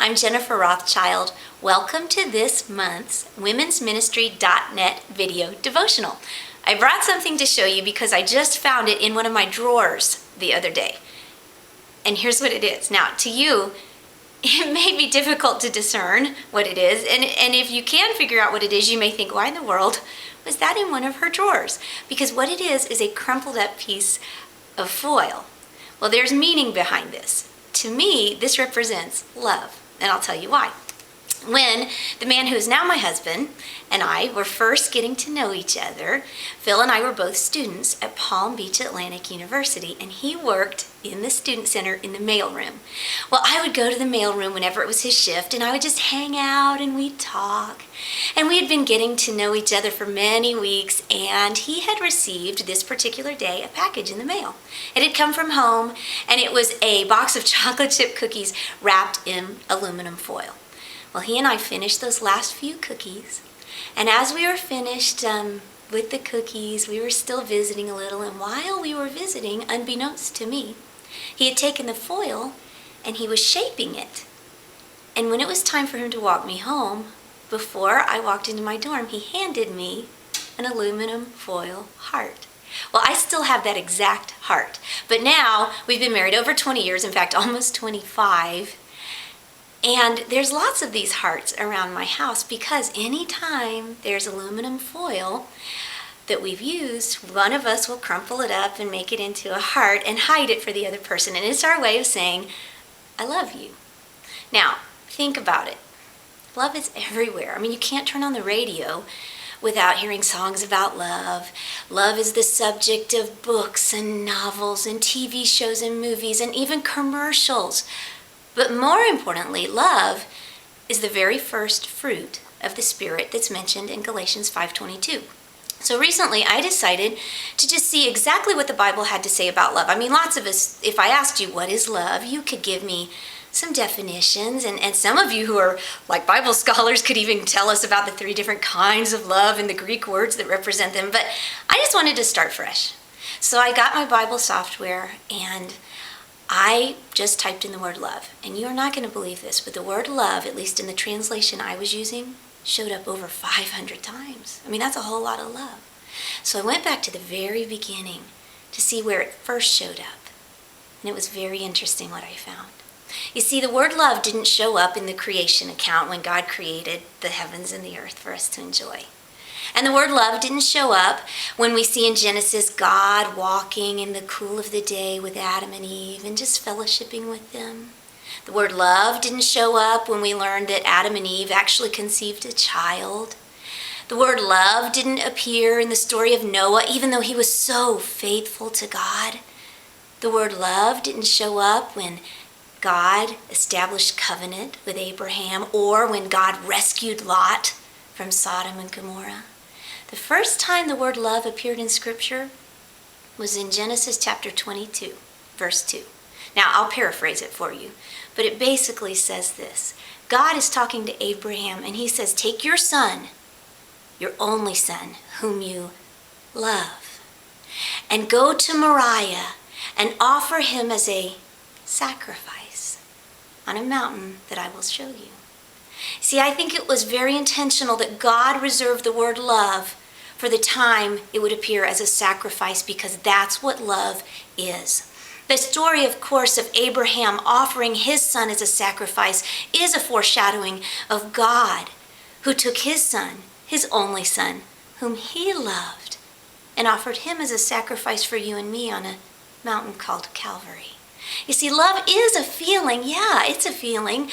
I'm Jennifer Rothschild. Welcome to this month's womensministry.net video devotional. I brought something to show you because I just found it in one of my drawers the other day. And here's what it is. Now, to you, it may be difficult to discern what it is. And if you can figure out what it is, you may think, why in the world was that in one of her drawers? Because what it is a crumpled up piece of foil. Well, there's meaning behind this. To me, this represents love. And I'll tell you why. When the man who is now my husband and I were first getting to know each other, Phil and I were both students at Palm Beach Atlantic University, and he worked in the student center in the mailroom. Well, I would go to the mailroom whenever it was his shift, and I would just hang out and we'd talk. And we had been getting to know each other for many weeks, and he had received this particular day a package in the mail. It had come from home, and it was a box of chocolate chip cookies wrapped in aluminum foil. Well, he and I finished those last few cookies, and as we were finished with the cookies, we were still visiting a little, and while we were visiting, unbeknownst to me, he had taken the foil and he was shaping it. And when it was time for him to walk me home, before I walked into my dorm, he handed me an aluminum foil heart. Well, I still have that exact heart, but now we've been married over 20 years, in fact, almost 25. And there's lots of these hearts around my house because anytime there's aluminum foil that we've used, one of us will crumple it up and make it into a heart and hide it for the other person. And it's our way of saying, I love you. Now, think about it. Love is everywhere. I mean, you can't turn on the radio without hearing songs about love. Love is the subject of books and novels and TV shows and movies and even commercials. But more importantly, love is the very first fruit of the Spirit that's mentioned in Galatians 5:22. So recently I decided to just see exactly what the Bible had to say about love. I mean, lots of us, if I asked you what is love, you could give me some definitions, and some of you who are like Bible scholars could even tell us about the 3 different kinds of love and the Greek words that represent them. But I just wanted to start fresh. So I got my Bible software and I just typed in the word love. And you're not going to believe this, but the word love, at least in the translation I was using, showed up over 500 times. I mean, that's a whole lot of love. So I went back to the very beginning to see where it first showed up. And it was very interesting what I found. You see, the word love didn't show up in the creation account when God created the heavens and the earth for us to enjoy. And the word love didn't show up when we see in Genesis God walking in the cool of the day with Adam and Eve and just fellowshipping with them. The word love didn't show up when we learned that Adam and Eve actually conceived a child. The word love didn't appear in the story of Noah, even though he was so faithful to God. The word love didn't show up when God established covenant with Abraham or when God rescued Lot from Sodom and Gomorrah. The first time the word love appeared in Scripture was in Genesis chapter 22, verse 2. Now, I'll paraphrase it for you, but it basically says this. God is talking to Abraham, and he says, take your son, your only son, whom you love, and go to Moriah and offer him as a sacrifice on a mountain that I will show you. See, I think it was very intentional that God reserved the word love for the time it would appear as a sacrifice, because that's what love is. The story, of course, of Abraham offering his son as a sacrifice is a foreshadowing of God, who took his son, his only son, whom he loved, and offered him as a sacrifice for you and me on a mountain called Calvary. You see, love is a feeling. Yeah, it's a feeling.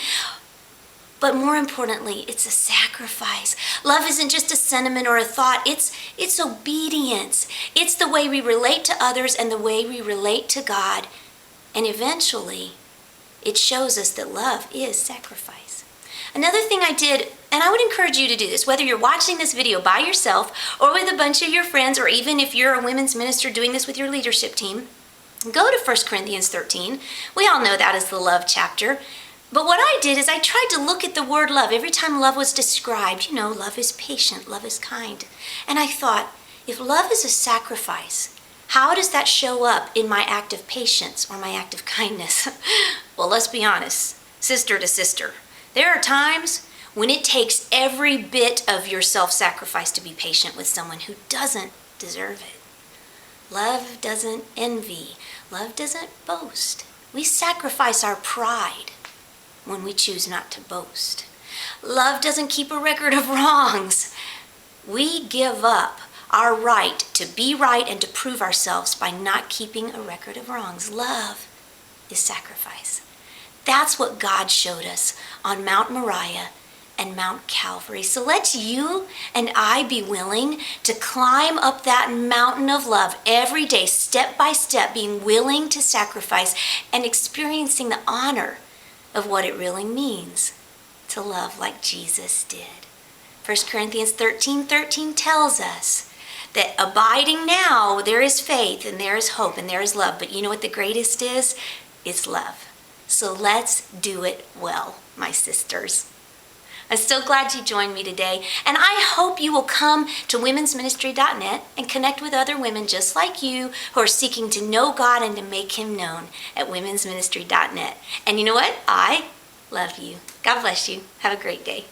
But more importantly, it's a sacrifice. Love isn't just a sentiment or a thought. It's obedience. It's the way we relate to others and the way we relate to God. And eventually, it shows us that love is sacrifice. Another thing I did, and I would encourage you to do this, whether you're watching this video by yourself or with a bunch of your friends, or even if you're a women's minister doing this with your leadership team, go to 1 Corinthians 13. We all know that is the love chapter. But what I did is I tried to look at the word love. Every time love was described, love is patient, love is kind. And I thought, if love is a sacrifice, how does that show up in my act of patience or my act of kindness? Well, let's be honest, sister to sister. There are times when it takes every bit of your self-sacrifice to be patient with someone who doesn't deserve it. Love doesn't envy. Love doesn't boast. We sacrifice our pride when we choose not to boast. Love doesn't keep a record of wrongs. We give up our right to be right and to prove ourselves by not keeping a record of wrongs. Love is sacrifice. That's what God showed us on Mount Moriah and Mount Calvary. So let's you and I be willing to climb up that mountain of love every day, step by step, being willing to sacrifice and experiencing the honor of what it really means to love like Jesus did. 1 Corinthians 13:13 tells us that abiding now, there is faith and there is hope and there is love. But you know what the greatest is? It's love. So let's do it well, my sisters. I'm so glad you joined me today, and I hope you will come to womensministry.net and connect with other women just like you who are seeking to know God and to make Him known at womensministry.net. And you know what? I love you. God bless you. Have a great day.